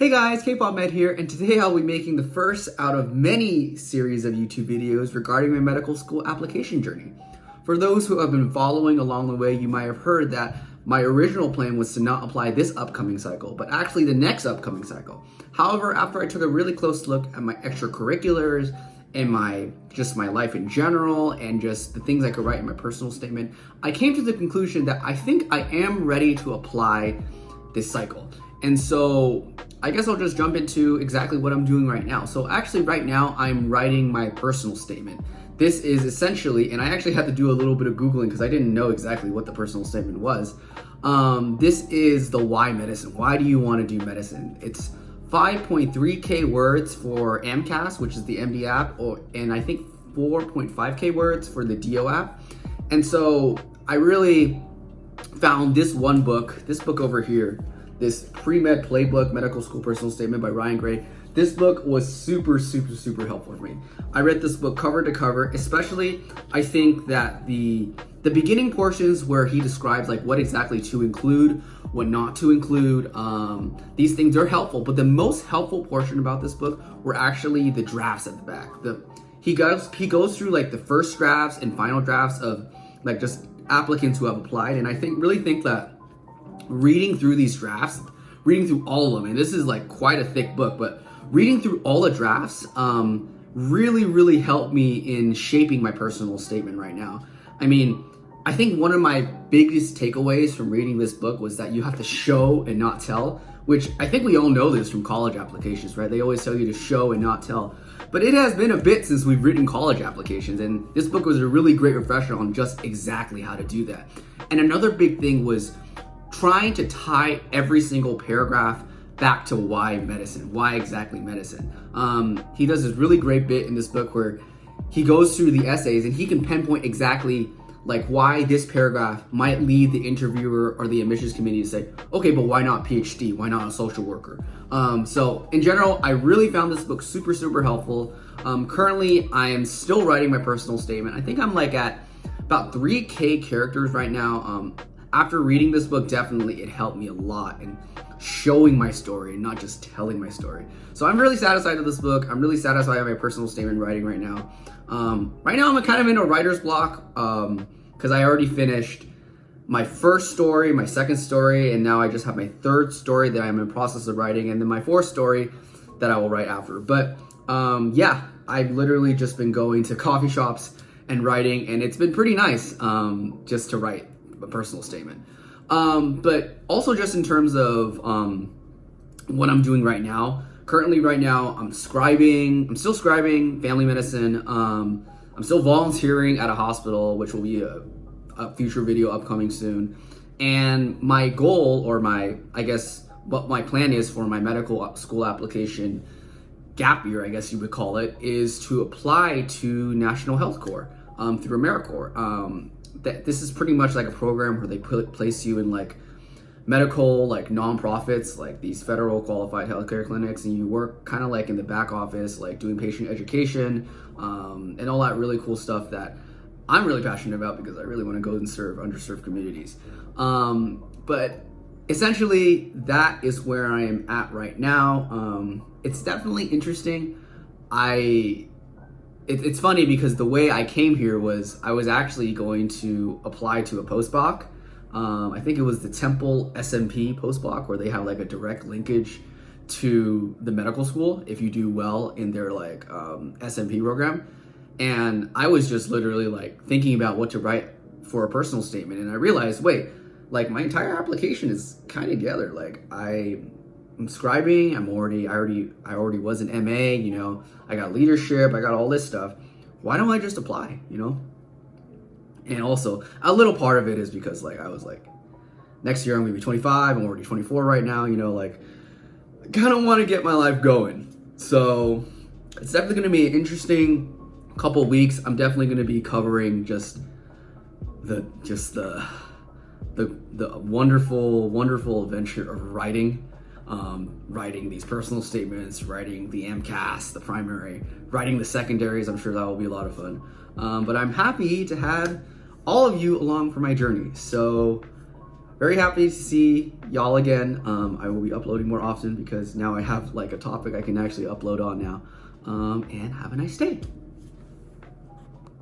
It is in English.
Hey guys, K-Pop Med here, and today I'll be making the first out of many series of YouTube videos regarding my medical school application journey. For those who have been following along the way, you might have heard that my original plan was to not apply this upcoming cycle, but actually the next upcoming cycle. However, after I took a really close look at my extracurriculars and my life in general and just the things I could write in my personal statement, I came to the conclusion that I think I am ready to apply this cycle. And so I guess I'll just jump into exactly what I'm doing right now. So actually right now I'm writing my personal statement. This is essentially, and I actually had to do a little bit of Googling because I didn't know exactly what the personal statement was. This is the why medicine. Why do you want to do medicine? It's 5.3K words for AMCAS, which is the MD app, and I think 4.5K words for the DO app. And so I really found this book over here, this Pre-Med Playbook, Medical School Personal Statement by Ryan Gray. This book was super helpful for me. I read this book cover to cover, especially I think that the beginning portions where he describes like what exactly to include, what not to include, these things are helpful, but the most helpful portion about this book were actually the drafts at the back. He goes through like the first drafts and final drafts of like just applicants who have applied, and I really think that reading through these drafts, reading through all of them, and this is like quite a thick book, but reading through all the drafts really helped me in shaping my personal statement right now. I mean, I think one of my biggest takeaways from reading this book was that you have to show and not tell, which I think we all know this from college applications, right? They always tell you to show and not tell. But it has been a bit since we've written college applications, and this book was a really great refresher on just exactly how to do that. And another big thing was trying to tie every single paragraph back to why medicine, why exactly medicine. He does this really great bit in this book where he goes through the essays and he can pinpoint exactly like why this paragraph might lead the interviewer or the admissions committee to say, okay, but why not PhD? Why not a social worker? So in general, I really found this book super helpful. Currently, I am still writing my personal statement. I think I'm like at about 3K characters right now. After reading this book, definitely it helped me a lot in showing my story and not just telling my story. So I'm really satisfied with this book. I'm really satisfied with my personal statement writing right now. Right now I'm kind of in a writer's block because I already finished my first story, my second story, and now I just have my third story that I'm in the process of writing, and then my fourth story that I will write after. But yeah, I've literally just been going to coffee shops and writing, and it's been pretty nice just to write a personal statement. But also just in terms of what I'm doing right now. Currently right now I'm still scribing family medicine. I'm still volunteering at a hospital, which will be a future video upcoming soon. And my goal, or I guess what my plan is for my medical school application gap year, I guess you would call it, is to apply to National Health Corps through AmeriCorps. This is pretty much like a program where they place you in like medical like nonprofits, like these federal qualified healthcare clinics, and you work kind of like in the back office, like doing patient education and all that really cool stuff that I'm really passionate about because I really want to go and serve underserved communities. But essentially that is where I am at right now. It's definitely interesting. It's funny because the way I came here was I was actually going to apply to a postdoc. I think it was the Temple SMP postdoc, where they have like a direct linkage to the medical school if you do well in their like SMP program. And I was just literally like thinking about what to write for a personal statement, and I realized, wait, like my entire application is kind of together. Like I'm scribing, I already was an MA, you know, I got leadership, I got all this stuff. Why don't I just apply, you know? And also a little part of it is because like I was like, next year I'm gonna be 25, I'm already 24 right now, you know, like I kind of want to get my life going. So it's definitely gonna be an interesting couple weeks. I'm definitely gonna be covering just the wonderful adventure of writing these personal statements, writing the AMCAS, the primary, writing the secondaries. I'm sure that will be a lot of fun. But I'm happy to have all of you along for my journey. So very happy to see y'all again. I will be uploading more often because now I have like a topic I can actually upload on now. And have a nice day.